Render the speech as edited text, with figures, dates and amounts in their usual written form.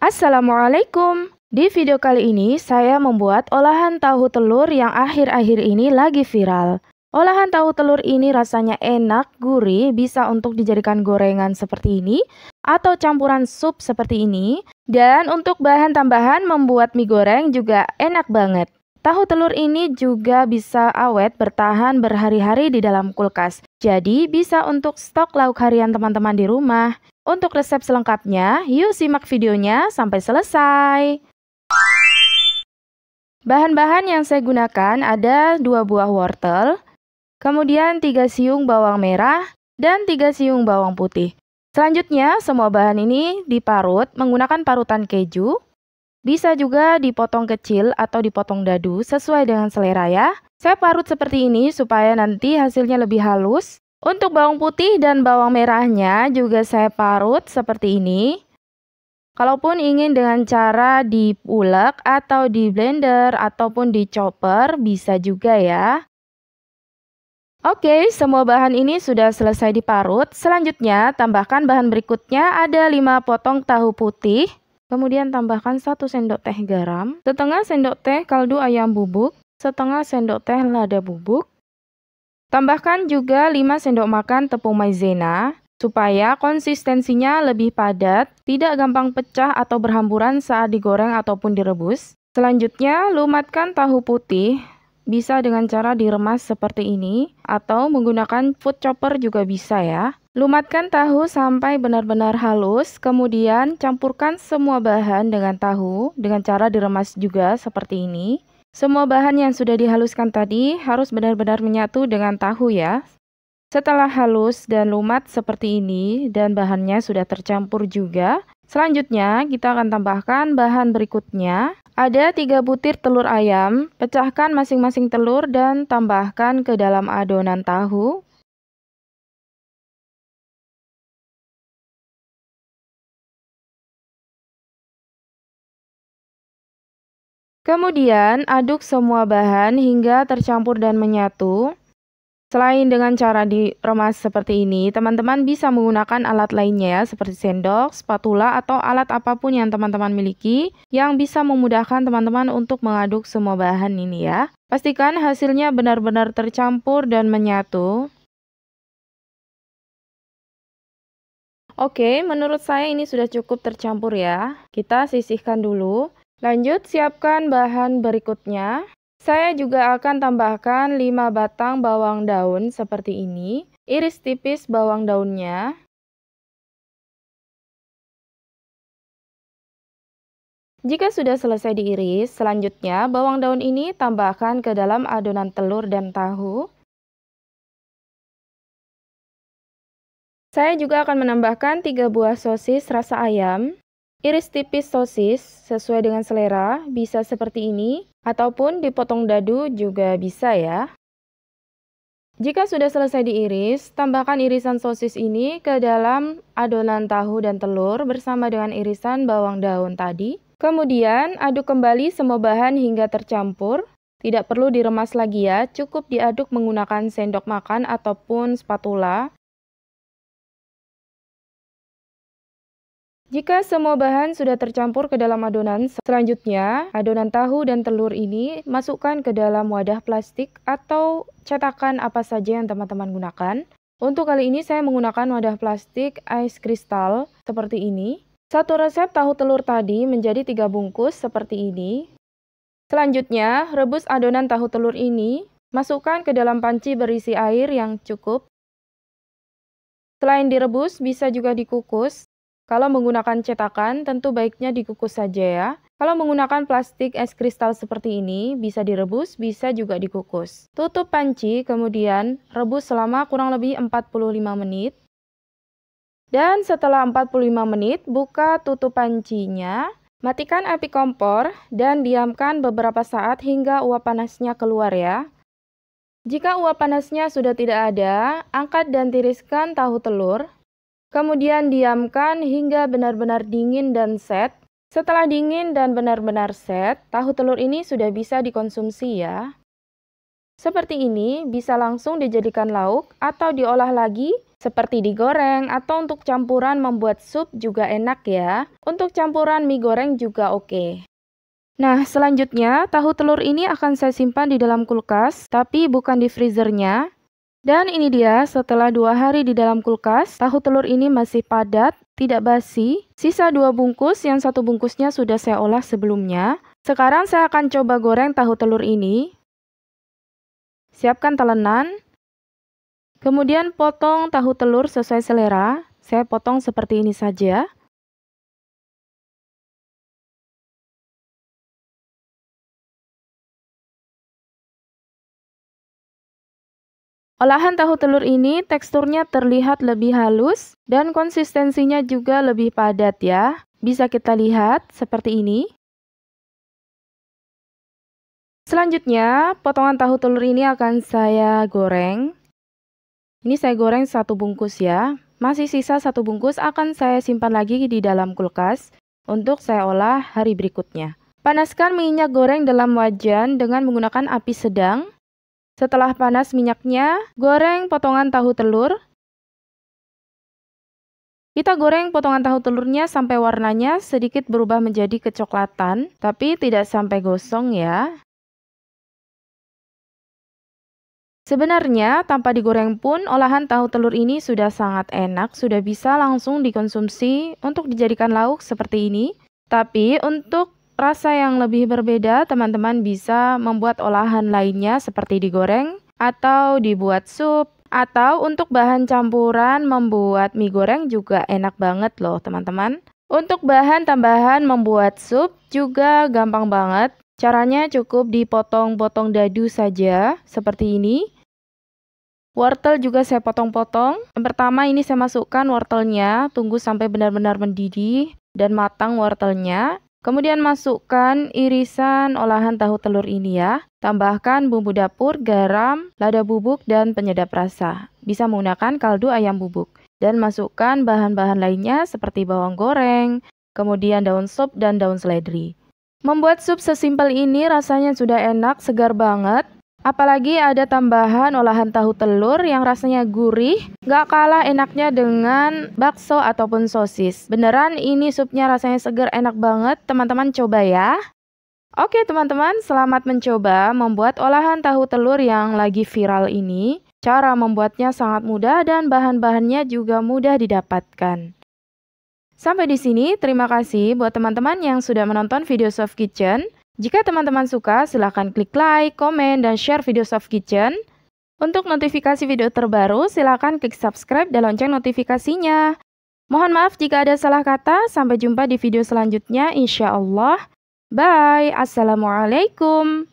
Assalamualaikum. Di video kali ini saya membuat olahan tahu telur yang akhir-akhir ini lagi viral. Olahan tahu telur ini rasanya enak, gurih, bisa untuk dijadikan gorengan seperti ini atau campuran sup seperti ini. Dan untuk bahan tambahan membuat mie goreng juga enak banget. Tahu telur ini juga bisa awet bertahan berhari-hari di dalam kulkas. Jadi bisa untuk stok lauk harian teman-teman di rumah. Untuk resep selengkapnya, yuk simak videonya sampai selesai. Bahan-bahan yang saya gunakan ada 2 buah wortel, kemudian 3 siung bawang merah, dan 3 siung bawang putih. Selanjutnya, semua bahan ini diparut menggunakan parutan keju. Bisa juga dipotong kecil atau dipotong dadu sesuai dengan selera ya. Saya parut seperti ini supaya nanti hasilnya lebih halus. Untuk bawang putih dan bawang merahnya juga saya parut seperti ini. Kalaupun ingin dengan cara diulek atau di blender ataupun di chopper bisa juga ya. Oke, semua bahan ini sudah selesai diparut. Selanjutnya tambahkan bahan berikutnya ada 5 potong tahu putih. Kemudian tambahkan 1 sendok teh garam, setengah sendok teh kaldu ayam bubuk, setengah sendok teh lada bubuk. Tambahkan juga 5 sendok makan tepung maizena supaya konsistensinya lebih padat, tidak gampang pecah atau berhamburan saat digoreng ataupun direbus. Selanjutnya, lumatkan tahu putih, bisa dengan cara diremas seperti ini atau menggunakan food chopper juga bisa ya. Lumatkan tahu sampai benar-benar halus, kemudian campurkan semua bahan dengan tahu dengan cara diremas juga seperti ini. Semua bahan yang sudah dihaluskan tadi harus benar-benar menyatu dengan tahu ya. Setelah halus dan lumat seperti ini dan bahannya sudah tercampur juga, selanjutnya kita akan tambahkan bahan berikutnya. Ada 3 butir telur ayam, pecahkan masing-masing telur dan tambahkan ke dalam adonan tahu. Kemudian, aduk semua bahan hingga tercampur dan menyatu. Selain dengan cara diremas seperti ini, teman-teman bisa menggunakan alat lainnya ya, seperti sendok, spatula, atau alat apapun yang teman-teman miliki yang bisa memudahkan teman-teman untuk mengaduk semua bahan ini ya. Pastikan hasilnya benar-benar tercampur dan menyatu. Oke, menurut saya ini sudah cukup tercampur ya. Kita sisihkan dulu. Lanjut, siapkan bahan berikutnya. Saya juga akan tambahkan 5 batang bawang daun seperti ini. Iris tipis bawang daunnya. Jika sudah selesai diiris, selanjutnya bawang daun ini tambahkan ke dalam adonan telur dan tahu. Saya juga akan menambahkan 3 buah sosis rasa ayam. Iris tipis sosis sesuai dengan selera, bisa seperti ini, ataupun dipotong dadu juga bisa ya. Jika sudah selesai diiris, tambahkan irisan sosis ini ke dalam adonan tahu dan telur bersama dengan irisan bawang daun tadi. Kemudian aduk kembali semua bahan hingga tercampur. Tidak perlu diremas lagi ya, cukup diaduk menggunakan sendok makan ataupun spatula. Jika semua bahan sudah tercampur ke dalam adonan, selanjutnya adonan tahu dan telur ini masukkan ke dalam wadah plastik atau cetakan apa saja yang teman-teman gunakan. Untuk kali ini saya menggunakan wadah plastik ice kristal seperti ini. Satu resep tahu telur tadi menjadi 3 bungkus seperti ini. Selanjutnya, rebus adonan tahu telur ini, masukkan ke dalam panci berisi air yang cukup. Selain direbus, bisa juga dikukus. Kalau menggunakan cetakan, tentu baiknya dikukus saja ya. Kalau menggunakan plastik es kristal seperti ini, bisa direbus, bisa juga dikukus. Tutup panci, kemudian rebus selama kurang lebih 45 menit. Dan setelah 45 menit, buka tutup pancinya, matikan api kompor, dan diamkan beberapa saat hingga uap panasnya keluar ya. Jika uap panasnya sudah tidak ada, angkat dan tiriskan tahu telur. Kemudian diamkan hingga benar-benar dingin dan set. Setelah dingin dan benar-benar set, tahu telur ini sudah bisa dikonsumsi ya. Seperti ini, bisa langsung dijadikan lauk atau diolah lagi seperti digoreng atau untuk campuran membuat sup juga enak ya. Untuk campuran mie goreng juga oke. Nah, selanjutnya tahu telur ini akan saya simpan di dalam kulkas, tapi bukan di freezernya. Dan ini dia, setelah 2 hari di dalam kulkas, tahu telur ini masih padat, tidak basi. Sisa 2 bungkus, yang 1 bungkusnya sudah saya olah sebelumnya. Sekarang saya akan coba goreng tahu telur ini. Siapkan talenan. Kemudian potong tahu telur sesuai selera. Saya potong seperti ini saja. Olahan tahu telur ini teksturnya terlihat lebih halus dan konsistensinya juga lebih padat ya. Bisa kita lihat seperti ini. Selanjutnya, potongan tahu telur ini akan saya goreng. Ini saya goreng 1 bungkus ya. Masih sisa 1 bungkus akan saya simpan lagi di dalam kulkas untuk saya olah hari berikutnya. Panaskan minyak goreng dalam wajan dengan menggunakan api sedang. Setelah panas minyaknya, goreng potongan tahu telur. Kita goreng potongan tahu telurnya sampai warnanya sedikit berubah menjadi kecoklatan, tapi tidak sampai gosong ya. Sebenarnya, tanpa digoreng pun, olahan tahu telur ini sudah sangat enak, sudah bisa langsung dikonsumsi untuk dijadikan lauk seperti ini. Tapi, untuk rasa yang lebih berbeda, teman-teman bisa membuat olahan lainnya seperti digoreng, atau dibuat sup, atau untuk bahan campuran membuat mie goreng juga enak banget loh teman-teman. Untuk bahan tambahan membuat sup juga gampang banget. Caranya cukup dipotong-potong dadu saja, seperti ini. Wortel juga saya potong-potong. Yang pertama ini saya masukkan wortelnya, tunggu sampai benar-benar mendidih dan matang wortelnya. Kemudian masukkan irisan olahan tahu telur ini ya. Tambahkan bumbu dapur, garam, lada bubuk, dan penyedap rasa. Bisa menggunakan kaldu ayam bubuk. Dan masukkan bahan-bahan lainnya seperti bawang goreng, kemudian daun sop dan daun seledri. Membuat sup sesimpel ini rasanya sudah enak, segar banget. Apalagi ada tambahan olahan tahu telur yang rasanya gurih, gak kalah enaknya dengan bakso ataupun sosis. Beneran ini supnya rasanya segar, enak banget, teman-teman coba ya. Oke teman-teman, selamat mencoba membuat olahan tahu telur yang lagi viral ini. Cara membuatnya sangat mudah dan bahan-bahannya juga mudah didapatkan. Sampai di sini, terima kasih buat teman-teman yang sudah menonton video Soft Kitchen. Jika teman-teman suka, silahkan klik like, komen, dan share video Soft Kitchen. Untuk notifikasi video terbaru, silahkan klik subscribe dan lonceng notifikasinya. Mohon maaf jika ada salah kata. Sampai jumpa di video selanjutnya, insya Allah. Bye. Assalamualaikum.